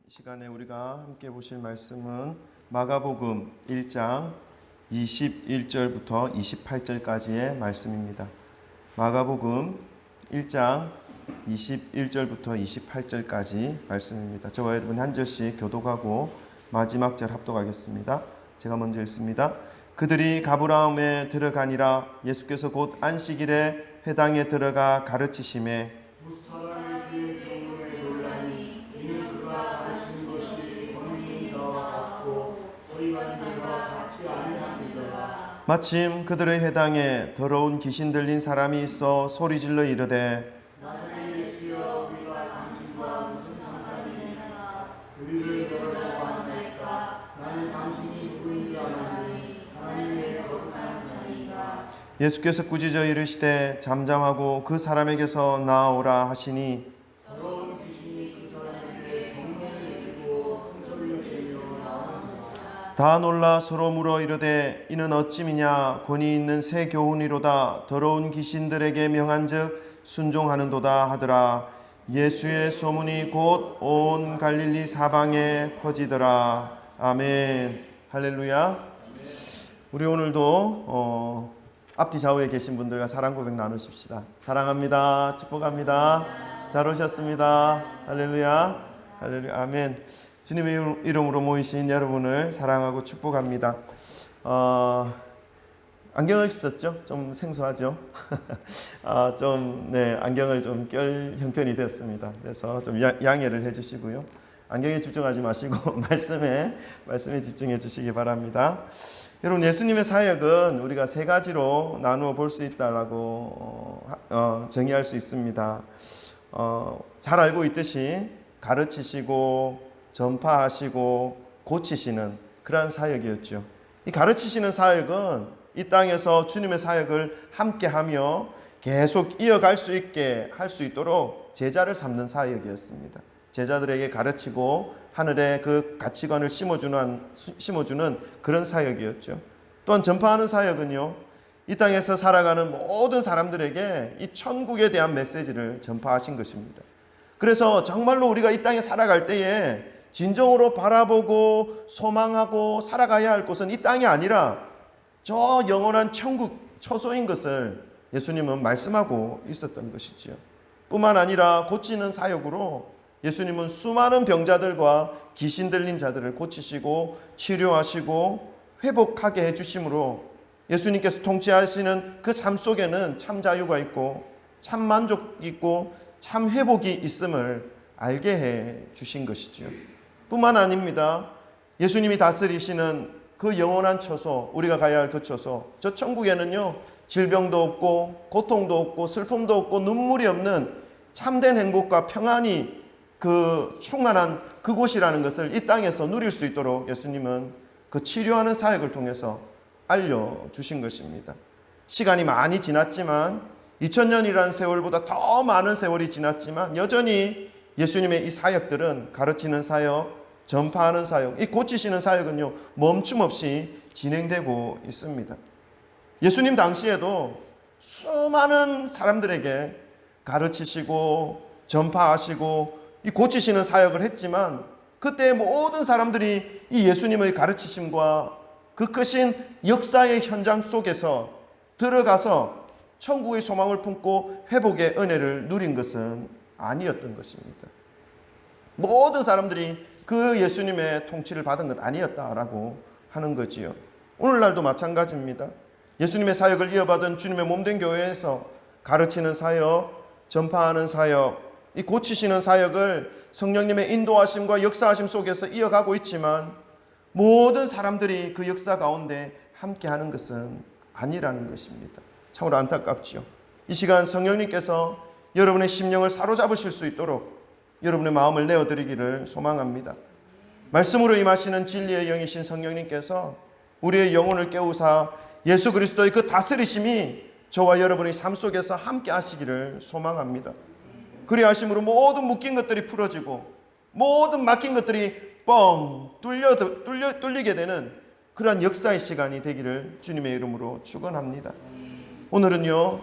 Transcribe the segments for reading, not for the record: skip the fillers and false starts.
이 시간에 우리가 함께 보실 말씀은 마가복음 1장 21절부터 28절까지의 말씀입니다. 마가복음 1장 21절부터 28절까지 말씀입니다. 저와 여러분이 한 절씩 교독하고 마지막 절 합독하겠습니다. 제가 먼저 읽습니다. 그들이 가브라움에 들어가니라. 예수께서 곧 안식일에 회당에 들어가 가르치심에 마침 그들의 회당에 더러운 귀신 들린 사람이 있어 소리질러 이르되 나사렛 예수여 우리가 당신과 무슨 상관이 있나이까 우리를 데려다가 왔나이까 나는 당신이 누구인 줄 아나니 하나님의 거룩한 자니이다. 예수께서 꾸짖어 이르시되 잠잠하고 그 사람에게서 나아오라 하시니 다 놀라 서로 물어 이르되 이는 어찌미냐 권위 있는 새 교훈이로다. 더러운 귀신들에게 명한즉 순종하는도다 하더라. 예수의 소문이 곧 온 갈릴리 사방에 퍼지더라. 아멘. 할렐루야. 우리 오늘도 앞뒤 좌우에 계신 분들과 사랑 고백 나누십시다. 사랑합니다. 축복합니다. 잘 오셨습니다. 할렐루야. 할렐루야. 아멘. 주님의 이름으로 모이신 여러분을 사랑하고 축복합니다. 안경을 썼죠? 좀 생소하죠? 안경을 좀 껴 형편이 됐습니다. 그래서 좀 양해를 해주시고요. 안경에 집중하지 마시고 말씀에 집중해 주시기 바랍니다. 여러분, 예수님의 사역은 우리가 세 가지로 나누어 볼 수 있다라고 정의할 수 있습니다. 잘 알고 있듯이 가르치시고 전파하시고 고치시는 그러한 사역이었죠. 이 가르치시는 사역은 이 땅에서 주님의 사역을 함께하며 계속 이어갈 수 있게 할 수 있도록 제자를 삼는 사역이었습니다. 제자들에게 가르치고 하늘에 그 가치관을 심어주는 그런 사역이었죠. 또한 전파하는 사역은요, 이 땅에서 살아가는 모든 사람들에게 이 천국에 대한 메시지를 전파하신 것입니다. 그래서 정말로 우리가 이 땅에 살아갈 때에 진정으로 바라보고 소망하고 살아가야 할 곳은 이 땅이 아니라 저 영원한 천국 처소인 것을 예수님은 말씀하고 있었던 것이지요. 뿐만 아니라 고치는 사역으로 예수님은 수많은 병자들과 귀신 들린 자들을 고치시고 치료하시고 회복하게 해주심으로 예수님께서 통치하시는 그 삶 속에는 참 자유가 있고 참 만족이 있고 참 회복이 있음을 알게 해 주신 것이지요. 뿐만 아닙니다. 예수님이 다스리시는 그 영원한 처소, 우리가 가야 할 그 처소, 저 천국에는요, 질병도 없고 고통도 없고 슬픔도 없고 눈물이 없는 참된 행복과 평안이 충만한 그곳이라는 것을 이 땅에서 누릴 수 있도록 예수님은 그 치료하는 사역을 통해서 알려주신 것입니다. 시간이 많이 지났지만 2000년이라는 세월보다 더 많은 세월이 지났지만 여전히 예수님의 이 사역들은 가르치는 사역, 전파하는 사역, 이 고치시는 사역은요, 멈춤 없이 진행되고 있습니다. 예수님 당시에도 수많은 사람들에게 가르치시고 전파하시고 이 고치시는 사역을 했지만 그때 모든 사람들이 이 예수님의 가르치심과 그 크신 역사의 현장 속에서 들어가서 천국의 소망을 품고 회복의 은혜를 누린 것은 아니었던 것입니다. 모든 사람들이 그 예수님의 통치를 받은 것 아니었다라고 하는 거지요. 오늘날도 마찬가지입니다. 예수님의 사역을 이어받은 주님의 몸된 교회에서 가르치는 사역, 전파하는 사역, 이 고치시는 사역을 성령님의 인도하심과 역사하심 속에서 이어가고 있지만 모든 사람들이 그 역사 가운데 함께하는 것은 아니라는 것입니다. 참으로 안타깝지요. 이 시간 성령님께서 여러분의 심령을 사로잡으실 수 있도록 여러분의 마음을 내어드리기를 소망합니다. 말씀으로 임하시는 진리의 영이신 성령님께서 우리의 영혼을 깨우사 예수 그리스도의 그 다스리심이 저와 여러분의 삶 속에서 함께 하시기를 소망합니다. 그리하심으로 모든 묶인 것들이 풀어지고 모든 막힌 것들이 뻥 뚫리게 되는 그러한 역사의 시간이 되기를 주님의 이름으로 축원합니다. 오늘은요,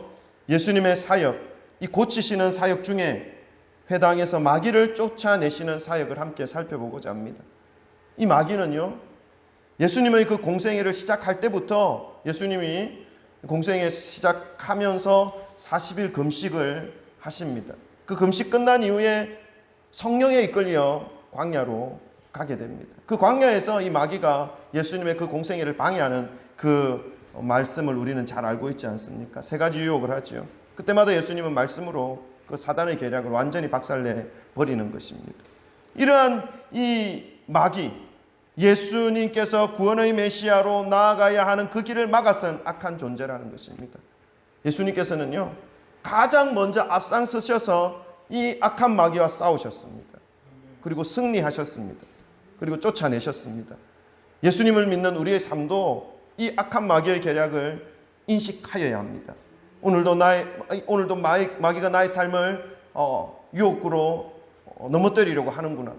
예수님의 사역, 이 고치시는 사역 중에 회당에서 마귀를 쫓아내시는 사역을 함께 살펴보고자 합니다. 이 마귀는요, 예수님의 그 공생애를 시작할 때부터 예수님이 공생애 시작하면서 40일 금식을 하십니다. 그 금식 끝난 이후에 성령에 이끌려 광야로 가게 됩니다. 그 광야에서 이 마귀가 예수님의 그 공생애를 방해하는 그 말씀을 우리는 잘 알고 있지 않습니까? 세 가지 유혹을 하죠. 그때마다 예수님은 말씀으로 그 사단의 계략을 완전히 박살내 버리는 것입니다. 이러한 이 마귀, 예수님께서 구원의 메시아로 나아가야 하는 그 길을 막아선 악한 존재라는 것입니다. 예수님께서는요, 가장 먼저 앞장서셔서 이 악한 마귀와 싸우셨습니다. 그리고 승리하셨습니다. 그리고 쫓아내셨습니다. 예수님을 믿는 우리의 삶도 이 악한 마귀의 계략을 인식하여야 합니다. 오늘도 마귀가 나의 삶을 유혹구로 넘어뜨리려고 하는구나.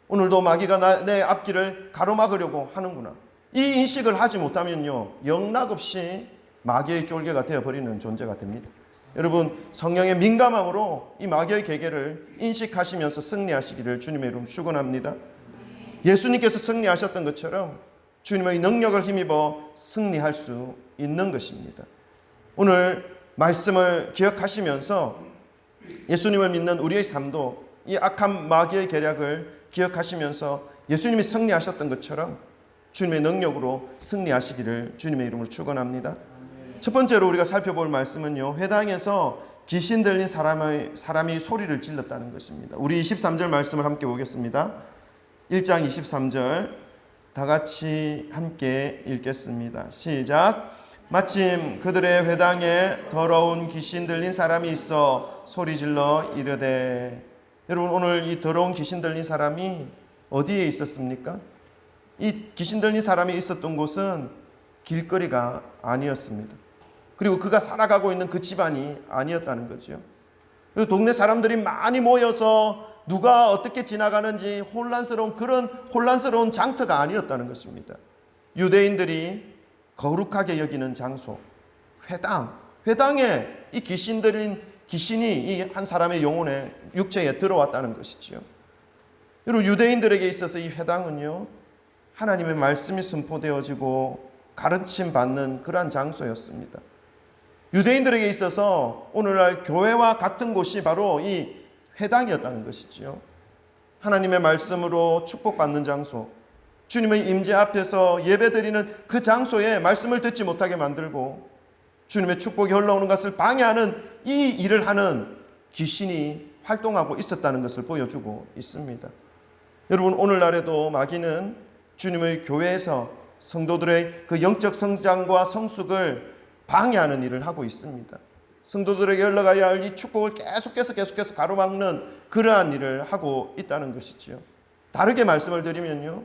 오늘도 마귀가 내 앞길을 가로막으려고 하는구나. 이 인식을 하지 못하면요, 영락없이 마귀의 쫄개가 되어버리는 존재가 됩니다. 여러분, 성령의 민감함으로 이 마귀의 계계를 인식하시면서 승리하시기를 주님의 이름으로 축원합니다. 예수님께서 승리하셨던 것처럼 주님의 능력을 힘입어 승리할 수 있는 것입니다. 오늘 말씀을 기억하시면서 예수님을 믿는 우리의 삶도 이 악한 마귀의 계략을 기억하시면서 예수님이 승리하셨던 것처럼 주님의 능력으로 승리하시기를 주님의 이름으로 축원합니다. 첫 번째로 우리가 살펴볼 말씀은요, 회당에서 귀신 들린 사람이 소리를 질렀다는 것입니다. 우리 23절 말씀을 함께 보겠습니다. 1장 23절 다 같이 함께 읽겠습니다. 시작. 마침 그들의 회당에 더러운 귀신 들린 사람이 있어 소리질러 이르되. 여러분, 오늘 이 더러운 귀신 들린 사람이 어디에 있었습니까? 이 귀신 들린 사람이 있었던 곳은 길거리가 아니었습니다. 그리고 그가 살아가고 있는 그 집안이 아니었다는 거죠. 그리고 동네 사람들이 많이 모여서 누가 어떻게 지나가는지 그런 혼란스러운 장터가 아니었다는 것입니다. 유대인들이 거룩하게 여기는 장소, 회당에 이 귀신이 이 한 사람의 영혼에 육체에 들어왔다는 것이지요. 여러분, 유대인들에게 있어서 이 회당은요, 하나님의 말씀이 선포되어지고 가르침 받는 그러한 장소였습니다. 유대인들에게 있어서 오늘날 교회와 같은 곳이 바로 이 회당이었다는 것이지요. 하나님의 말씀으로 축복받는 장소, 주님의 임재 앞에서 예배드리는 그 장소에 말씀을 듣지 못하게 만들고 주님의 축복이 흘러오는 것을 방해하는 이 일을 하는 귀신이 활동하고 있었다는 것을 보여주고 있습니다. 여러분, 오늘날에도 마귀는 주님의 교회에서 성도들의 그 영적 성장과 성숙을 방해하는 일을 하고 있습니다. 성도들에게 흘러가야 할 이 축복을 계속해서 가로막는 그러한 일을 하고 있다는 것이지요. 다르게 말씀을 드리면요,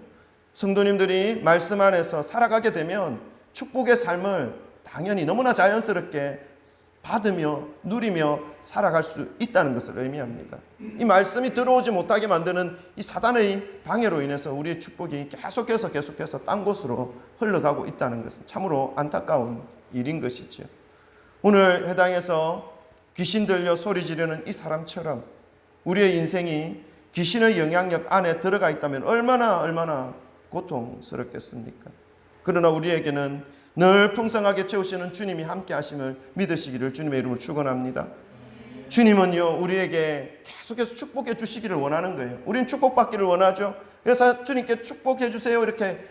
성도님들이 말씀 안에서 살아가게 되면 축복의 삶을 당연히 너무나 자연스럽게 받으며 누리며 살아갈 수 있다는 것을 의미합니다. 이 말씀이 들어오지 못하게 만드는 이 사단의 방해로 인해서 우리의 축복이 계속해서 딴 곳으로 흘러가고 있다는 것은 참으로 안타까운 일인 것이죠. 오늘 회당에서 귀신 들려 소리 지르는 이 사람처럼 우리의 인생이 귀신의 영향력 안에 들어가 있다면 얼마나 고통스럽겠습니까? 그러나 우리에게는 늘 풍성하게 채우시는 주님이 함께 하심을 믿으시기를 주님의 이름으로 축원합니다. 주님은요, 우리에게 계속해서 축복해 주시기를 원하는 거예요. 우리는 축복받기를 원하죠. 그래서 주님께 축복해 주세요 이렇게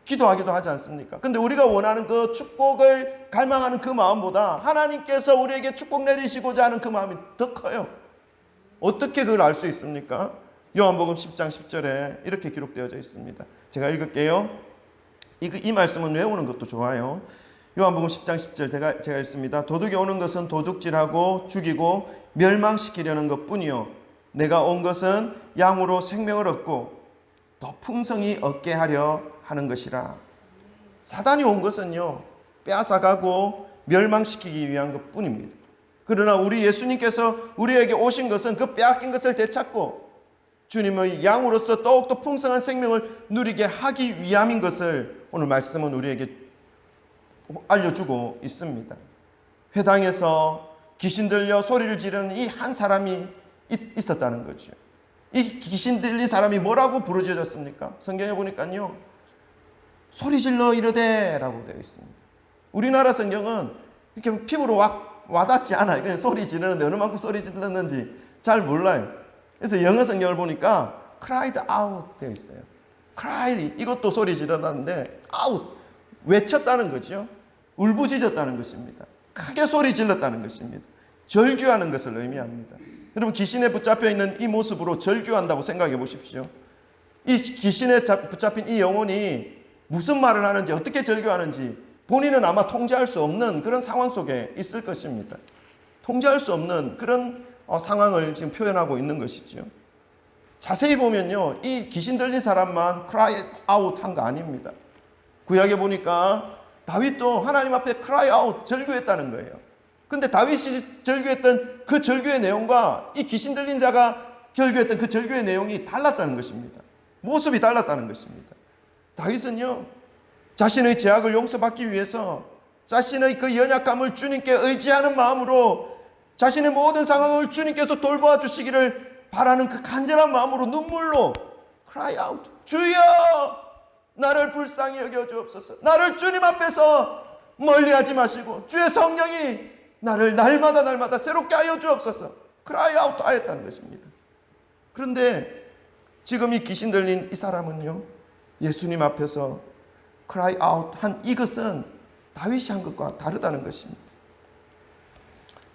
기도하기도 하지 않습니까? 근데 우리가 원하는 그 축복을 갈망하는 그 마음보다 하나님께서 우리에게 축복 내리시고자 하는 그 마음이 더 커요. 어떻게 그걸 알 수 있습니까? 요한복음 10장 10절에 이렇게 기록되어져 있습니다. 제가 읽을게요. 이 말씀은 외우는 것도 좋아요. 요한복음 10장 10절 제가 읽습니다. 도둑이 오는 것은 도둑질하고 죽이고 멸망시키려는 것뿐이요 내가 온 것은 양으로 생명을 얻고 더 풍성히 얻게 하려 하는 것이라. 사단이 온 것은요, 빼앗아가고 멸망시키기 위한 것뿐입니다. 그러나 우리 예수님께서 우리에게 오신 것은 그 빼앗긴 것을 되찾고 주님의 양으로서 더욱더 풍성한 생명을 누리게 하기 위함인 것을 오늘 말씀은 우리에게 알려주고 있습니다. 회당에서 귀신 들려 소리를 지르는 이 한 사람이 있었다는 거죠. 이 귀신 들린 사람이 뭐라고 부르짖었습니까? 성경에 보니까요, 소리 질러 이르되 라고 되어 있습니다. 우리나라 성경은 이렇게 피부로 와닿지 않아요. 그냥 소리 지르는데 어느 만큼 소리 질렀는지 잘 몰라요. 그래서 영어 성경을 보니까 cried out 되어 있어요. cried, 이것도 소리 질렀는데 out, 외쳤다는 거죠. 울부짖었다는 것입니다. 크게 소리 질렀다는 것입니다. 절규하는 것을 의미합니다. 여러분, 귀신에 붙잡혀 있는 이 모습으로 절규한다고 생각해 보십시오. 이 귀신에 붙잡힌 이 영혼이 무슨 말을 하는지, 어떻게 절규하는지 본인은 아마 통제할 수 없는 그런 상황 속에 있을 것입니다. 통제할 수 없는 그런 상황을 지금 표현하고 있는 것이죠. 자세히 보면요, 이 귀신 들린 사람만 cry out 한 거 아닙니다. 구약에 보니까 다윗도 하나님 앞에 cry out, 절규했다는 거예요. 근데 다윗이 절규했던 그 절규의 내용과 이 귀신 들린 자가 절규했던 그 절규의 내용이 달랐다는 것입니다. 모습이 달랐다는 것입니다. 다윗은요, 자신의 죄악을 용서받기 위해서 자신의 그 연약감을 주님께 의지하는 마음으로 자신의 모든 상황을 주님께서 돌보아 주시기를 바라는 그 간절한 마음으로 눈물로 cry out, 주여 나를 불쌍히 여겨 주옵소서. 나를 주님 앞에서 멀리하지 마시고 주의 성령이 나를 날마다 새롭게 하여 주옵소서. cry out 하였다는 것입니다. 그런데 지금 이 귀신 들린 이 사람은요, 예수님 앞에서 cry out 한 이것은 다윗이 한 것과 다르다는 것입니다.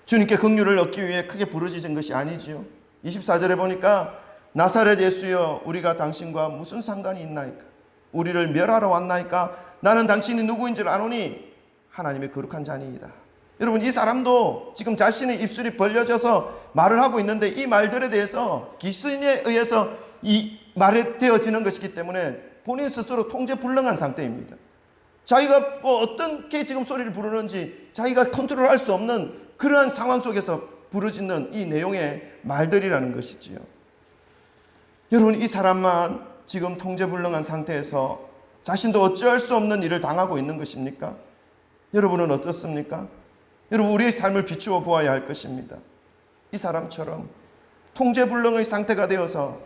주님께 긍휼을 얻기 위해 크게 부르짖은 것이 아니지요. 24절에 보니까 나사렛 예수여 우리가 당신과 무슨 상관이 있나이까? 우리를 멸하러 왔나이까? 나는 당신이 누구인 줄 아노니 하나님의 거룩한 자니이다. 여러분, 이 사람도 지금 자신의 입술이 벌려져서 말을 하고 있는데 이 말들에 대해서 귀신에 의해서 이 말이 되어지는 것이기 때문에 본인 스스로 통제불능한 상태입니다. 자기가 어떻게 지금 소리를 부르는지 자기가 컨트롤할 수 없는 그러한 상황 속에서 부르짖는 이 내용의 말들이라는 것이지요. 여러분, 이 사람만 지금 통제불능한 상태에서 자신도 어찌할 수 없는 일을 당하고 있는 것입니까? 여러분은 어떻습니까? 여러분, 우리의 삶을 비추어 보아야 할 것입니다. 이 사람처럼 통제불능의 상태가 되어서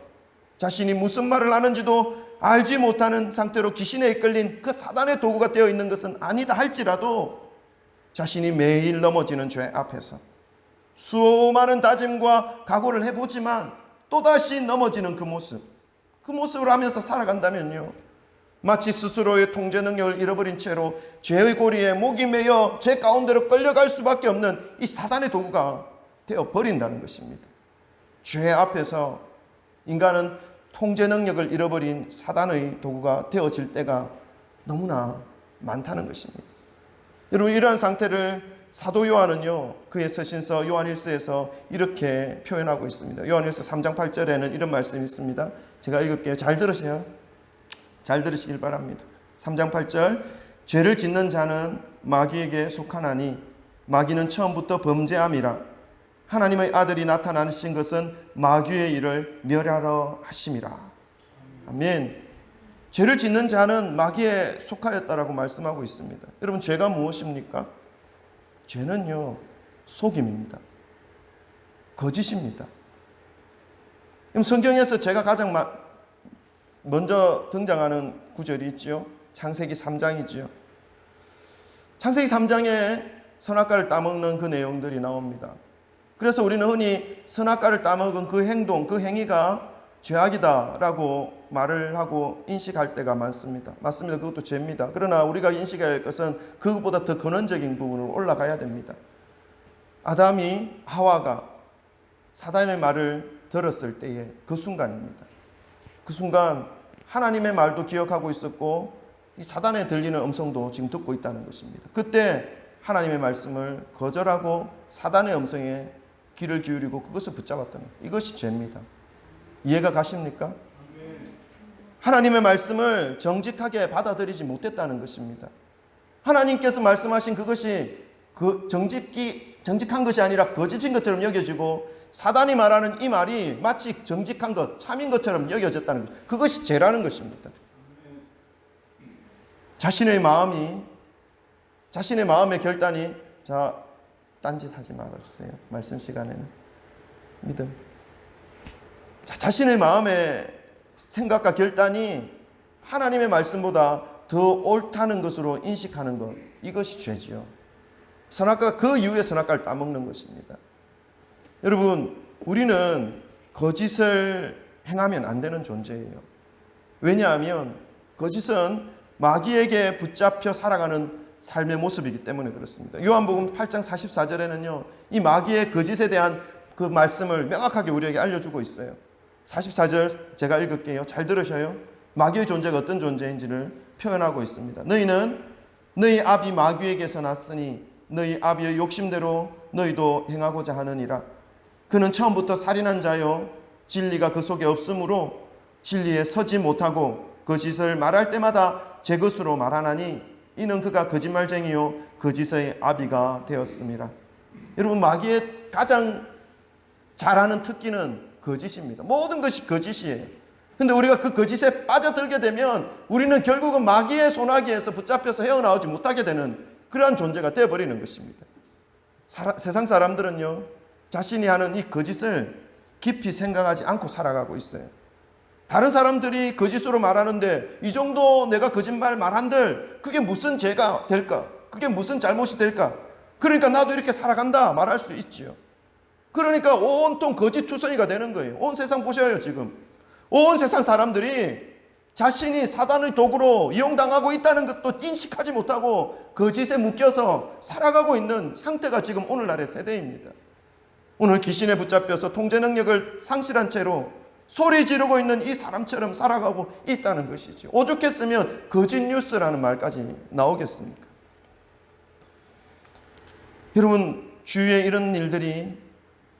자신이 무슨 말을 하는지도 알지 못하는 상태로 귀신에 이끌린 그 사단의 도구가 되어 있는 것은 아니다 할지라도 자신이 매일 넘어지는 죄 앞에서 수많은 다짐과 각오를 해보지만 또다시 넘어지는 그 모습을 하면서 살아간다면요, 마치 스스로의 통제 능력을 잃어버린 채로 죄의 고리에 목이 매여 죄 가운데로 끌려갈 수밖에 없는 이 사단의 도구가 되어버린다는 것입니다. 죄 앞에서 인간은 통제 능력을 잃어버린 사단의 도구가 되어질 때가 너무나 많다는 것입니다. 여러분, 이러한 상태를 사도 요한은요, 그의 서신서 요한일서에서 이렇게 표현하고 있습니다. 요한일서 3장 8절에는 이런 말씀이 있습니다. 제가 읽을게요. 잘 들으세요. 잘 들으시길 바랍니다. 3장 8절, 죄를 짓는 자는 마귀에게 속하나니 마귀는 처음부터 범죄함이라. 하나님의 아들이 나타나신 것은 마귀의 일을 멸하러 하심이라. 아멘. 죄를 짓는 자는 마귀에 속하였다라고 말씀하고 있습니다. 여러분, 죄가 무엇입니까? 죄는요, 속임입니다. 거짓입니다. 성경에서 제가 가장 먼저 등장하는 구절이 있죠. 창세기 3장이죠. 창세기 3장에 선악과를 따먹는 그 내용들이 나옵니다. 그래서 우리는 흔히 선악과를 따먹은 그 행동, 그 행위가 죄악이다라고 말을 하고 인식할 때가 많습니다. 맞습니다. 그것도 죄입니다. 그러나 우리가 인식해야 할 것은 그것보다 더 근원적인 부분으로 올라가야 됩니다. 아담이 하와가 사단의 말을 들었을 때의 그 순간입니다. 그 순간 하나님의 말도 기억하고 있었고 이 사단에 들리는 음성도 지금 듣고 있다는 것입니다. 그때 하나님의 말씀을 거절하고 사단의 음성에 귀를 기울이고 그것을 붙잡았다는 것. 이것이 죄입니다. 이해가 가십니까? 하나님의 말씀을 정직하게 받아들이지 못했다는 것입니다. 하나님께서 말씀하신 그것이 정직한 것이 아니라 거짓인 것처럼 여겨지고 사단이 말하는 이 말이 마치 정직한 것, 참인 것처럼 여겨졌다는 것. 그것이 죄라는 것입니다. 자신의 마음의 결단이 딴짓하지 말아주세요. 말씀 시간에는 믿음. 자신의 마음의 생각과 결단이 하나님의 말씀보다 더 옳다는 것으로 인식하는 것, 이것이 죄지요. 선악과 그 이후에 선악과를 따먹는 것입니다. 여러분, 우리는 거짓을 행하면 안 되는 존재예요. 왜냐하면 거짓은 마귀에게 붙잡혀 살아가는 삶의 모습이기 때문에 그렇습니다. 요한복음 8장 44절에는요, 이 마귀의 거짓에 대한 그 말씀을 명확하게 우리에게 알려주고 있어요. 44절 제가 읽을게요. 잘 들으셔요. 마귀의 존재가 어떤 존재인지를 표현하고 있습니다. 너희는 너희 아비 마귀에게서 났으니 너희 아비의 욕심대로 너희도 행하고자 하느니라. 그는 처음부터 살인한 자요, 진리가 그 속에 없으므로 진리에 서지 못하고 거짓을 말할 때마다 제 것으로 말하나니 이는 그가 거짓말쟁이요 거짓의 아비가 되었습니다. 여러분, 마귀의 가장 잘하는 특기는 거짓입니다. 모든 것이 거짓이에요. 근데 우리가 그 거짓에 빠져들게 되면 우리는 결국은 마귀의 소나기에서 붙잡혀서 헤어나오지 못하게 되는 그러한 존재가 되어버리는 것입니다. 세상 사람들은요, 자신이 하는 이 거짓을 깊이 생각하지 않고 살아가고 있어요. 다른 사람들이 거짓으로 말하는데 이 정도 내가 거짓말 말한들 그게 무슨 죄가 될까? 그게 무슨 잘못이 될까? 그러니까 나도 이렇게 살아간다 말할 수 있지요. 그러니까 온통 거짓투성이가 되는 거예요. 온 세상 보셔요. 지금 온 세상 사람들이 자신이 사단의 도구로 이용당하고 있다는 것도 인식하지 못하고 거짓에 묶여서 살아가고 있는 형태가 지금 오늘날의 세대입니다. 오늘 귀신에 붙잡혀서 통제 능력을 상실한 채로 소리 지르고 있는 이 사람처럼 살아가고 있다는 것이죠. 오죽했으면 거짓 뉴스라는 말까지 나오겠습니까? 여러분, 주위에 이런 일들이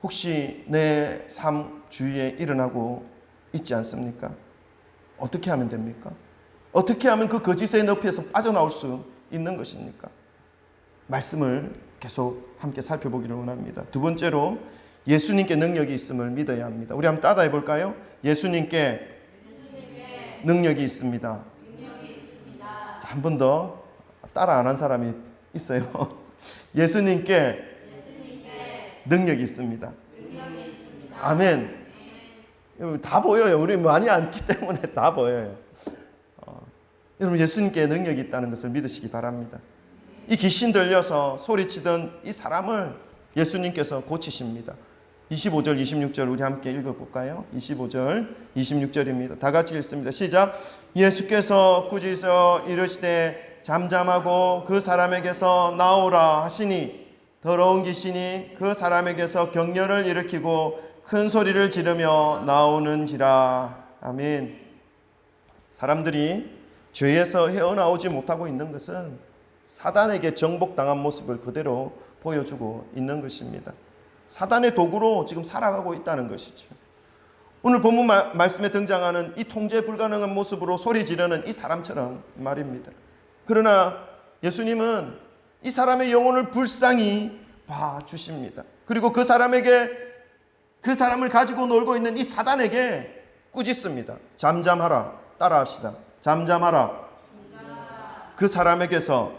혹시 내 삶 주위에 일어나고 있지 않습니까? 어떻게 하면 됩니까? 어떻게 하면 그 거짓의 늪에서 빠져나올 수 있는 것입니까? 말씀을 계속 함께 살펴보기를 원합니다. 두 번째로, 예수님께 능력이 있음을 믿어야 합니다. 우리 한번 따라해 볼까요? 예수님께 능력이 있습니다. 한 번 더 따라 안 한 사람이 있어요. 예수님께 능력이 있습니다. 아멘. 다 보여요. 우리 많이 앉기 때문에 다 보여요. 여러분, 예수님께 능력이 있다는 것을 믿으시기 바랍니다. 이 귀신 들려서 소리치던 이 사람을 예수님께서 고치십니다. 25절, 26절 우리 함께 읽어볼까요? 25절, 26절입니다. 다 같이 읽습니다. 시작. 예수께서 꾸짖어 이르시되 잠잠하고 그 사람에게서 나오라 하시니 더러운 귀신이 그 사람에게서 격렬을 일으키고 큰 소리를 지르며 나오는지라. 아멘. 사람들이 죄에서 헤어나오지 못하고 있는 것은 사단에게 정복당한 모습을 그대로 보여주고 있는 것입니다. 사단의 도구로 지금 살아가고 있다는 것이죠. 오늘 본문 말씀에 등장하는 이 통제 불가능한 모습으로 소리 지르는 이 사람처럼 말입니다. 그러나 예수님은 이 사람의 영혼을 불쌍히 봐주십니다. 그리고 그 사람에게, 그 사람을 가지고 놀고 있는 이 사단에게 꾸짖습니다. 잠잠하라. 따라합시다. 잠잠하라. 그 사람에게서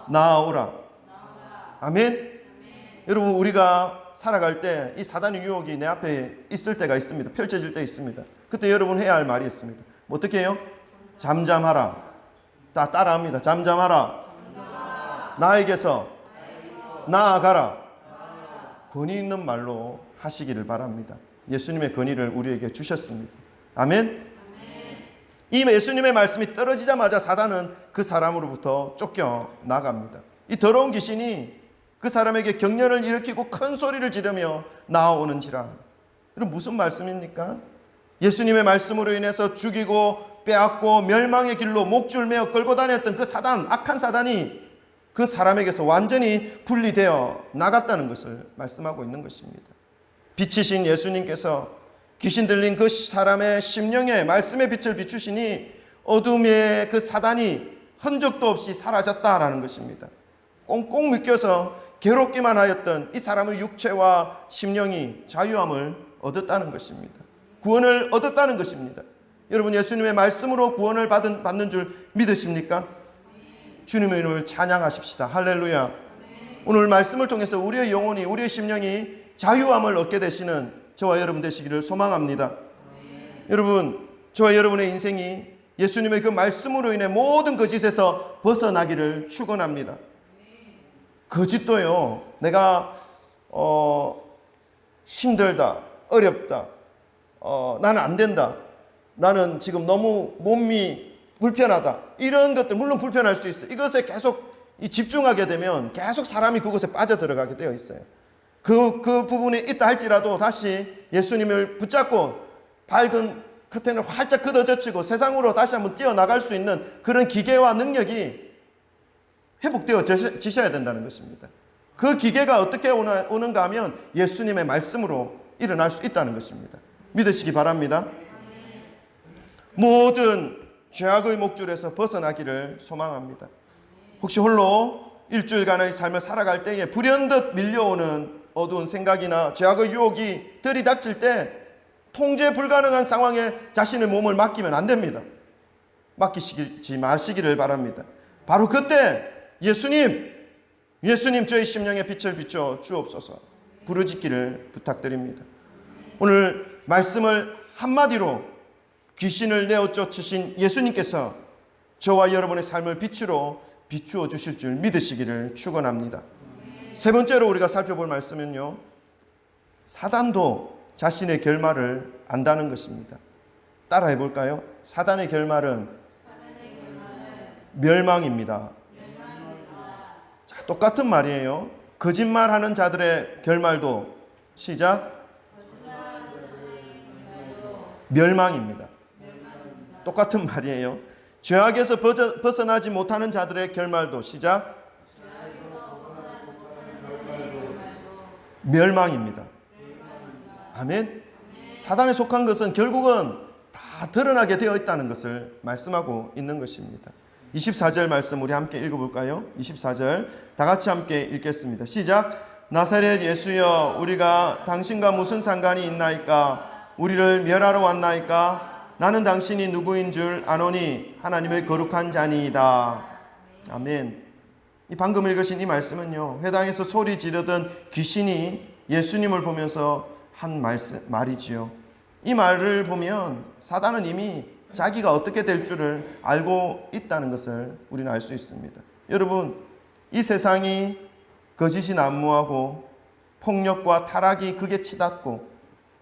나아오라. 아멘. 여러분, 우리가 살아갈 때 이 사단의 유혹이 내 앞에 있을 때가 있습니다. 펼쳐질 때 있습니다. 그때 여러분 해야 할 말이 있습니다. 뭐 어떻게 해요? 잠잠하라. 따라합니다. 잠잠하라. 나에게서 나아가라. 권위 있는 말로 하시기를 바랍니다. 예수님의 권위를 우리에게 주셨습니다. 아멘. 이 예수님의 말씀이 떨어지자마자 사단은 그 사람으로부터 쫓겨 나갑니다. 이 더러운 귀신이 그 사람에게 격렬을 일으키고 큰 소리를 지르며 나아오는지라. 이건 무슨 말씀입니까? 예수님의 말씀으로 인해서 죽이고 빼앗고 멸망의 길로 목줄 메어 끌고 다녔던 그 사단, 악한 사단이 그 사람에게서 완전히 분리되어 나갔다는 것을 말씀하고 있는 것입니다. 빛이신 예수님께서 귀신 들린 그 사람의 심령에 말씀의 빛을 비추시니 어둠의 그 사단이 흔적도 없이 사라졌다라는 것입니다. 꽁꽁 묶여서 괴롭기만 하였던 이 사람의 육체와 심령이 자유함을 얻었다는 것입니다. 구원을 얻었다는 것입니다. 여러분, 예수님의 말씀으로 구원을 받는 줄 믿으십니까? 주님의 이름을 찬양하십시다. 할렐루야. 오늘 말씀을 통해서 우리의 영혼이, 우리의 심령이 자유함을 얻게 되시는 저와 여러분 되시기를 소망합니다. 여러분, 저와 여러분의 인생이 예수님의 그 말씀으로 인해 모든 거짓에서 벗어나기를 축원합니다. 거짓도요, 내가 힘들다, 어렵다, 나는 안 된다, 나는 지금 너무 몸이 불편하다, 이런 것들 물론 불편할 수 있어요. 이것에 계속 집중하게 되면 계속 사람이 그곳에 빠져들어가게 되어 있어요. 그 부분에 있다 할지라도 다시 예수님을 붙잡고 밝은 커튼을 활짝 걷어젖히고 세상으로 다시 한번 뛰어나갈 수 있는 그런 기계와 능력이 회복되어지셔야 된다는 것입니다. 그 기계가 어떻게 오는가 하면 예수님의 말씀으로 일어날 수 있다는 것입니다. 믿으시기 바랍니다. 모든 죄악의 목줄에서 벗어나기를 소망합니다. 혹시 홀로 일주일간의 삶을 살아갈 때에 불현듯 밀려오는 어두운 생각이나 죄악의 유혹이 들이닥칠 때 통제 불가능한 상황에 자신의 몸을 맡기면 안 됩니다. 맡기시지 마시기를 바랍니다. 바로 그때 예수님 저희 심령의 빛을 비춰 주옵소서 부르짖기를 부탁드립니다. 오늘 말씀을 한마디로 귀신을 내어 쫓으신 예수님께서 저와 여러분의 삶을 빛으로 비추어 주실 줄 믿으시기를 축원합니다. 세 번째로 우리가 살펴볼 말씀은요, 사단도 자신의 결말을 안다는 것입니다. 따라해 볼까요? 사단의 결말은 멸망입니다. 자, 똑같은 말이에요. 거짓말하는 자들의 결말도 시작 멸망입니다. 똑같은 말이에요. 죄악에서 벗어나지 못하는 자들의 결말도 시작 멸망입니다. 아멘. 사단에 속한 것은 결국은 다 드러나게 되어 있다는 것을 말씀하고 있는 것입니다. 24절 말씀 우리 함께 읽어볼까요? 24절 다 같이 함께 읽겠습니다. 시작. 나사렛 예수여, 우리가 당신과 무슨 상관이 있나이까? 우리를 멸하러 왔나이까? 나는 당신이 누구인 줄 아노니 하나님의 거룩한 자니이다. 아멘. 이 방금 읽으신 이 말씀은요, 회당에서 소리 지르던 귀신이 예수님을 보면서 한 말이지요. 이 말을 보면 사단은 이미 자기가 어떻게 될 줄을 알고 있다는 것을 우리는 알 수 있습니다. 여러분, 이 세상이 거짓이 난무하고 폭력과 타락이 극에 치닫고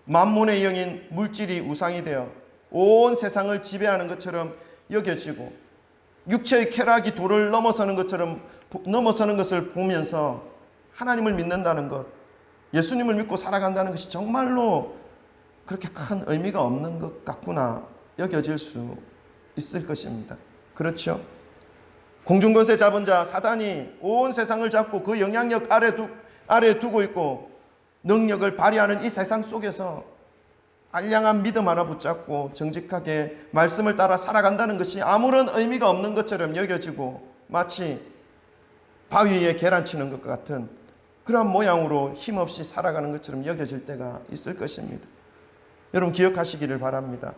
만몬의 영인 물질이 우상이 되어 온 세상을 지배하는 것처럼 여겨지고 육체의 쾌락이 도를 넘어서는 것을 보면서 하나님을 믿는다는 것, 예수님을 믿고 살아간다는 것이 정말로 그렇게 큰 의미가 없는 것 같구나 여겨질 수 있을 것입니다. 그렇죠? 공중권세 잡은 자 사단이 온 세상을 잡고 그 영향력 아래에 두고 있고 능력을 발휘하는 이 세상 속에서 알량한 믿음 하나 붙잡고 정직하게 말씀을 따라 살아간다는 것이 아무런 의미가 없는 것처럼 여겨지고 마치 바위 위에 계란 치는 것 같은 그러한 모양으로 힘없이 살아가는 것처럼 여겨질 때가 있을 것입니다. 여러분 기억하시기를 바랍니다.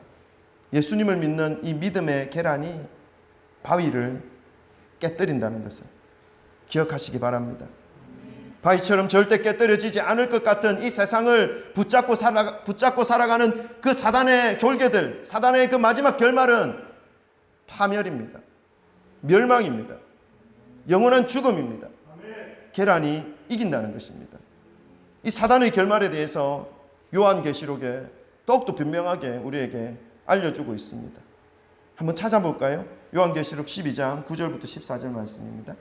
예수님을 믿는 이 믿음의 계란이 바위를 깨뜨린다는 것을 기억하시기 바랍니다. 바위처럼 절대 깨뜨려지지 않을 것 같은 이 세상을 붙잡고 살아가는 그 사단의 졸개들, 사단의 그 마지막 결말은 파멸입니다. 멸망입니다. 영원한 죽음입니다. 계란이 이긴다는 것입니다. 이 사단의 결말에 대해서 요한계시록에 더욱더 분명하게 우리에게 알려주고 있습니다. 한번 찾아볼까요? 요한계시록 12장 9절부터 14절 말씀입니다.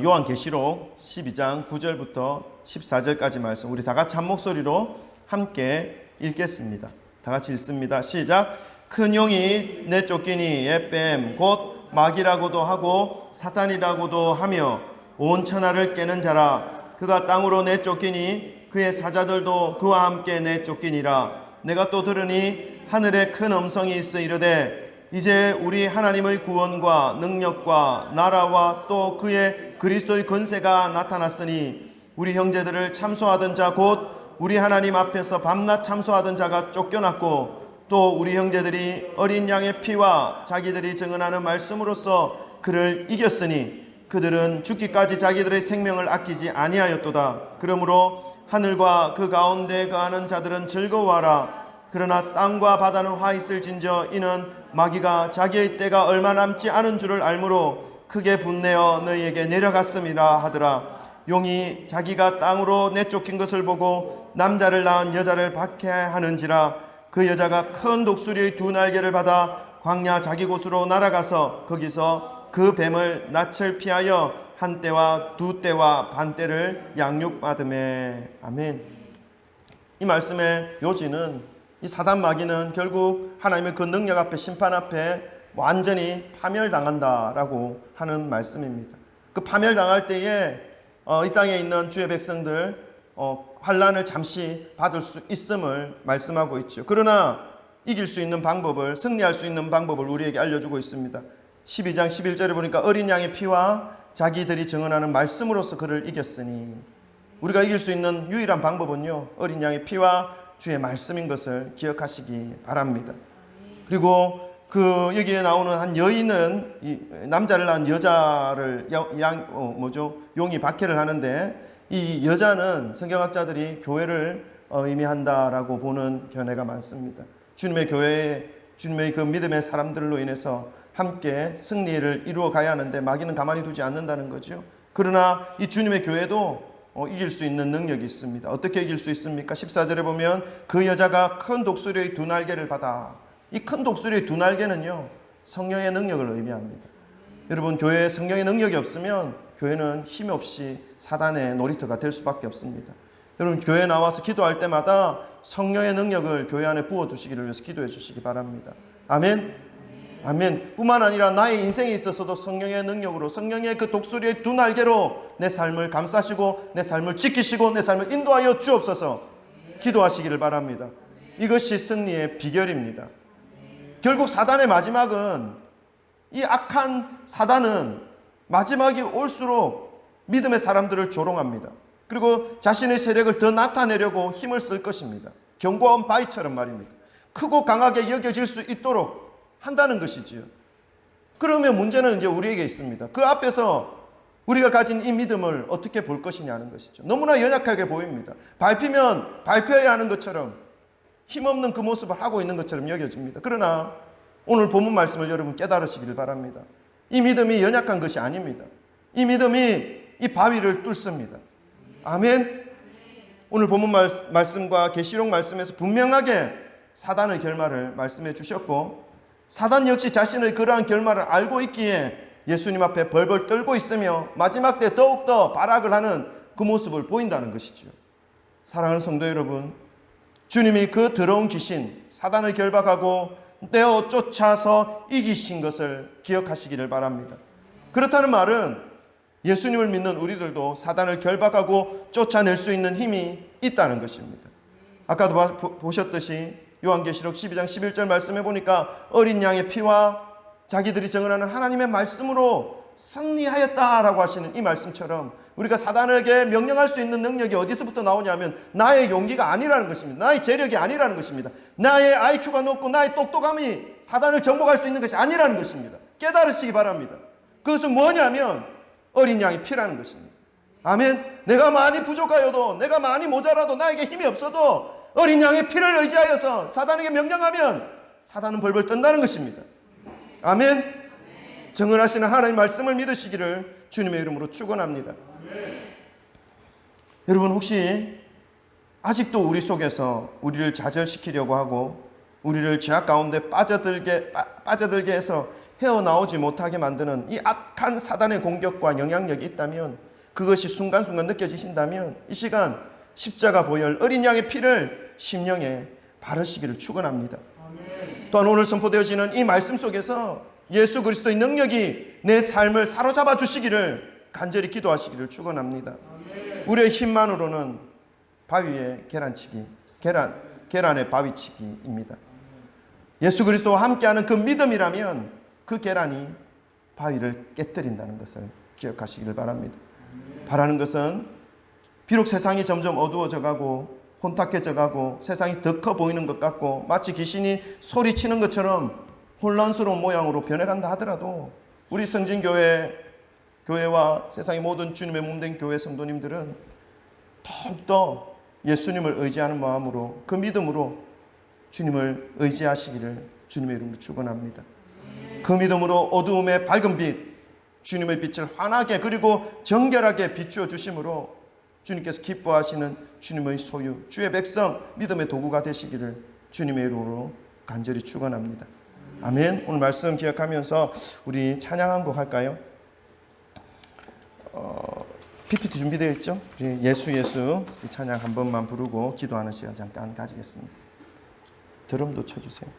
요한계시록 12장 9절부터 14절까지 말씀 우리 다 같이 한 목소리로 함께 읽겠습니다. 다 같이 읽습니다. 시작. 큰 용이 내쫓기니 옛뱀 곧 마귀라고도 하고 사탄이라고도 하며 온 천하를 깨는 자라. 그가 땅으로 내쫓기니 그의 사자들도 그와 함께 내쫓기니라. 내가 또 들으니 하늘에 큰 음성이 있어 이르되 이제 우리 하나님의 구원과 능력과 나라와 또 그의 그리스도의 권세가 나타났으니 우리 형제들을 참소하던 자 곧 우리 하나님 앞에서 밤낮 참소하던 자가 쫓겨났고 또 우리 형제들이 어린 양의 피와 자기들이 증언하는 말씀으로써 그를 이겼으니 그들은 죽기까지 자기들의 생명을 아끼지 아니하였도다. 그러므로 하늘과 그 가운데 거하는 자들은 즐거워하라. 그러나 땅과 바다는 화 있을진저 이는 마귀가 자기의 때가 얼마 남지 않은 줄을 알므로 크게 분내어 너희에게 내려갔음이라 하더라. 용이 자기가 땅으로 내쫓긴 것을 보고 남자를 낳은 여자를 박해하는지라. 그 여자가 큰 독수리의 두 날개를 받아 광야 자기 곳으로 날아가서 거기서 그 뱀을 낯을 피하여 한 때와 두 때와 반 때를 양육받으매. 아멘. 이 말씀의 요지는, 이 사단 마귀는 결국 하나님의 그 능력 앞에, 심판 앞에 완전히 파멸당한다라고 하는 말씀입니다. 그 파멸당할 때에 이 땅에 있는 주의 백성들 환난을 잠시 받을 수 있음을 말씀하고 있죠. 그러나 이길 수 있는 방법을, 승리할 수 있는 방법을 우리에게 알려주고 있습니다. 12장 11절에 보니까 어린 양의 피와 자기들이 증언하는 말씀으로서 그를 이겼으니, 우리가 이길 수 있는 유일한 방법은요, 어린 양의 피와 주의 말씀인 것을 기억하시기 바랍니다. 그리고 여기에 나오는 한 여인은 이 남자를 낳은 여자를 용이 박해를 하는데, 이 여자는 성경학자들이 교회를 의미한다라고 보는 견해가 많습니다. 주님의 교회에, 주님의 그 믿음의 사람들로 인해서 함께 승리를 이루어 가야 하는데 마귀는 가만히 두지 않는다는 거죠. 그러나 이 주님의 교회도 이길 수 있는 능력이 있습니다. 어떻게 이길 수 있습니까? 14절에 보면 그 여자가 큰 독수리의 두 날개를 받아. 이 큰 독수리의 두 날개는요, 성령의 능력을 의미합니다. 여러분, 교회에 성령의 능력이 없으면 교회는 힘없이 사단의 놀이터가 될 수밖에 없습니다. 여러분, 교회에 나와서 기도할 때마다 성령의 능력을 교회 안에 부어주시기를 위해서 기도해 주시기 바랍니다. 아멘. 아멘. 뿐만 아니라 나의 인생에 있어서도 성령의 능력으로, 성령의 그 독수리의 두 날개로 내 삶을 감싸시고 내 삶을 지키시고 내 삶을 인도하여 주옵소서 기도하시기를 바랍니다. 이것이 승리의 비결입니다. 결국 사단의 마지막은, 이 악한 사단은 마지막이 올수록 믿음의 사람들을 조롱합니다. 그리고 자신의 세력을 더 나타내려고 힘을 쓸 것입니다. 견고한 바위처럼 말입니다. 크고 강하게 여겨질 수 있도록 한다는 것이지요. 그러면 문제는 이제 우리에게 있습니다. 그 앞에서 우리가 가진 이 믿음을 어떻게 볼 것이냐는 것이죠. 너무나 연약하게 보입니다. 밟히면 밟혀야 하는 것처럼, 힘없는 그 모습을 하고 있는 것처럼 여겨집니다. 그러나 오늘 본문 말씀을 여러분 깨달으시기를 바랍니다. 이 믿음이 연약한 것이 아닙니다. 이 믿음이 이 바위를 뚫습니다. 아멘. 오늘 본문 말씀과 계시록 말씀에서 분명하게 사단의 결말을 말씀해 주셨고, 사단 역시 자신의 그러한 결말을 알고 있기에 예수님 앞에 벌벌 떨고 있으며 마지막 때 더욱더 발악을 하는 그 모습을 보인다는 것이죠. 사랑하는 성도 여러분, 주님이 그 더러운 귀신 사단을 결박하고 떼어 쫓아서 이기신 것을 기억하시기를 바랍니다. 그렇다는 말은 예수님을 믿는 우리들도 사단을 결박하고 쫓아낼 수 있는 힘이 있다는 것입니다. 아까도 보셨듯이 요한계시록 12장 11절 말씀해 보니까 어린 양의 피와 자기들이 증언하는 하나님의 말씀으로 승리하였다라고 하시는 이 말씀처럼 우리가 사단에게 명령할 수 있는 능력이 어디서부터 나오냐면 나의 용기가 아니라는 것입니다. 나의 재력이 아니라는 것입니다. 나의 IQ가 높고 나의 똑똑함이 사단을 정복할 수 있는 것이 아니라는 것입니다. 깨달으시기 바랍니다. 그것은 뭐냐면 어린 양의 피라는 것입니다. 아멘. 내가 많이 부족하여도, 내가 많이 모자라도, 나에게 힘이 없어도 어린 양의 피를 의지하여서 사단에게 명령하면 사단은 벌벌 떤다는 것입니다. 아멘. 정언하시는 하나님 말씀을 믿으시기를 주님의 이름으로 축원합니다. 여러분, 혹시 아직도 우리 속에서 우리를 좌절시키려고 하고 우리를 죄악 가운데 빠져들게 해서 헤어나오지 못하게 만드는 이 악한 사단의 공격과 영향력이 있다면, 그것이 순간순간 느껴지신다면 이 시간 십자가 보혈 어린 양의 피를 심령에 바르시기를 축원합니다. 또한 오늘 선포되어지는 이 말씀 속에서 예수 그리스도의 능력이 내 삶을 사로잡아 주시기를 간절히 기도하시기를 축원합니다. 우리의 힘만으로는 바위에 계란치기, 계란의 바위치기입니다. 예수 그리스도와 함께하는 그 믿음이라면 그 계란이 바위를 깨뜨린다는 것을 기억하시기를 바랍니다. 바라는 것은 비록 세상이 점점 어두워져 가고 혼탁해져 가고 세상이 더 커 보이는 것 같고 마치 귀신이 소리치는 것처럼 혼란스러운 모양으로 변해간다 하더라도 우리 교회와 세상의 모든 주님의 몸된 교회 성도님들은 더욱더 예수님을 의지하는 마음으로 그 믿음으로 주님을 의지하시기를 주님의 이름으로 축원합니다. 그 믿음으로 어두움의 밝은 빛, 주님의 빛을 환하게 그리고 정결하게 비추어 주심으로 주님께서 기뻐하시는 주님의 소유, 주의 백성, 믿음의 도구가 되시기를 주님의 이름으로 간절히 축원합니다. 아멘. 오늘 말씀 기억하면서 우리 찬양 한 곡 할까요? PPT 준비되어 있죠? 예수 예수 이 찬양 한 번만 부르고 기도하는 시간 잠깐 가지겠습니다. 드럼도 쳐주세요.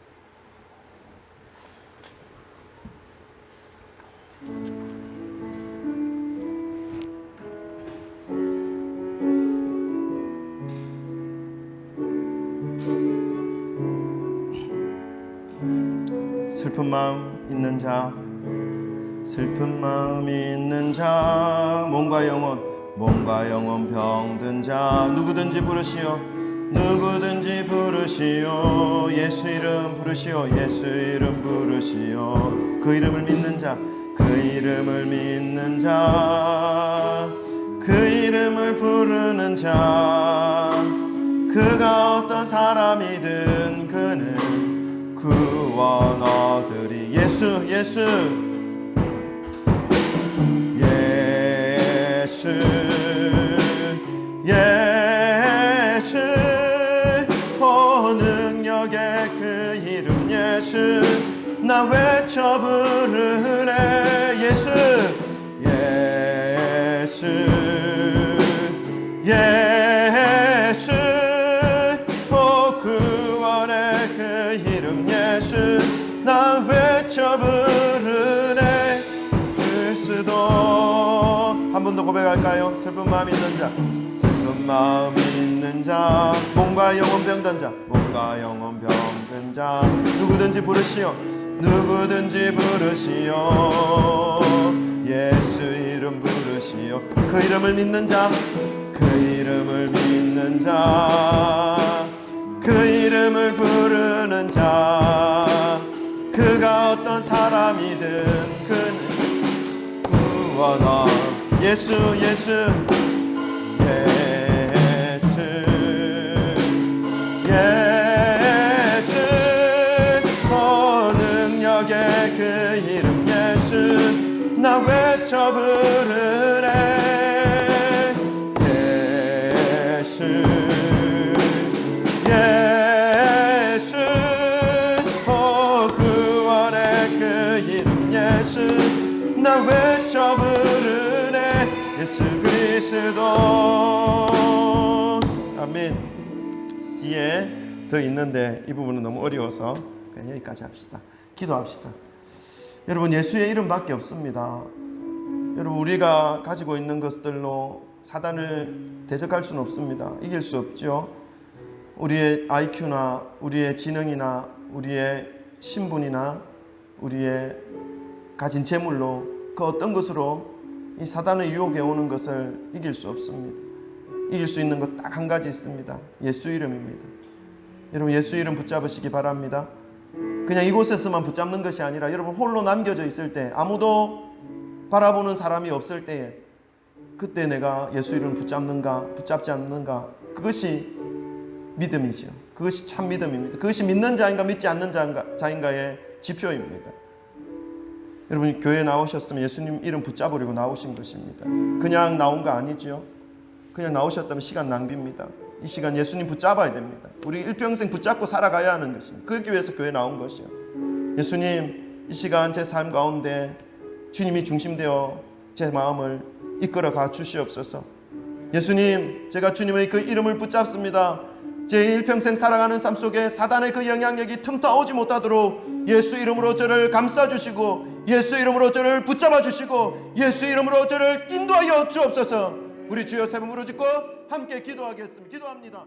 슬픈 마음 있는 자, 슬픈 마음 있는 자, 몸과 영혼 병든 자, 누구든지 부르시오, 누구든지 부르시오, 예수 이름 부르시오, 예수 이름 부르시오. 그 이름을 믿는 자, 그 이름을 믿는 자, 그 이름을 부르는 자, 그가 어떤 사람이든 그는 구원하리니. 예수 예수 예수 예수, 능력의 그 이름 예수, 나 외쳐 부르네. 예수 예수 예수, 구원의 그 이름 예수, 나 외쳐 부르네. 그리스도. 한 번 더 고백할까요? 슬픈 마음 있는 자, 슬픈 마음 있는 자, 몸과 영혼 병든 자, 몸과 영혼 병든 자, 누구든지 부르시오, 누구든지 부르시오, 예수 이름 부르시오. 그 이름을 믿는 자, 그 이름을 믿는 자, 그 이름을 부르는 자, 그가 어떤 사람이든 그는 구원하. 예수 예수 예수 예수, 능력의 그 이름 예수, 나 외쳐 부르네. 예수 예수, 구원의 그 이름 예수, 나 외쳐 부르네. 예수 그리스도. 아멘. 뒤에 더 있는데 이 부분은 너무 어려워서 그냥 여기까지 합시다. 기도합시다. 여러분, 예수의 이름밖에 없습니다. 여러분, 우리가 가지고 있는 것들로 사단을 대적할 수는 없습니다. 이길 수 없죠. 우리의 IQ나 우리의 지능이나 우리의 신분이나 우리의 가진 재물로 그 어떤 것으로 이 사단의 유혹에 오는 것을 이길 수 없습니다. 이길 수 있는 것 딱 한 가지 있습니다. 예수 이름입니다. 여러분, 예수 이름 붙잡으시기 바랍니다. 그냥 이곳에서만 붙잡는 것이 아니라 여러분 홀로 남겨져 있을 때, 아무도 바라보는 사람이 없을 때에 그때 내가 예수 이름을 붙잡는가 붙잡지 않는가, 그것이 믿음이지요. 그것이 참 믿음입니다. 그것이 믿는 자인가 믿지 않는 자인가의 지표입니다. 여러분, 교회에 나오셨으면 예수님 이름 붙잡으려고 나오신 것입니다. 그냥 나온 거 아니지요. 그냥 나오셨다면 시간 낭비입니다. 이 시간 예수님 붙잡아야 됩니다. 우리 일평생 붙잡고 살아가야 하는 것입니다. 그러기 위해서 교회 나온 것이요. 예수님, 이 시간 제 삶 가운데 주님이 중심되어 제 마음을 이끌어가 주시옵소서. 예수님, 제가 주님의 그 이름을 붙잡습니다. 제 일평생 살아가는 삶 속에 사단의 그 영향력이 틈타오지 못하도록 예수 이름으로 저를 감싸주시고, 예수 이름으로 저를 붙잡아주시고, 예수 이름으로 저를 인도하여 주옵소서. 우리 주여 세 번 부르짖고 함께 기도하겠습니다. 기도합니다.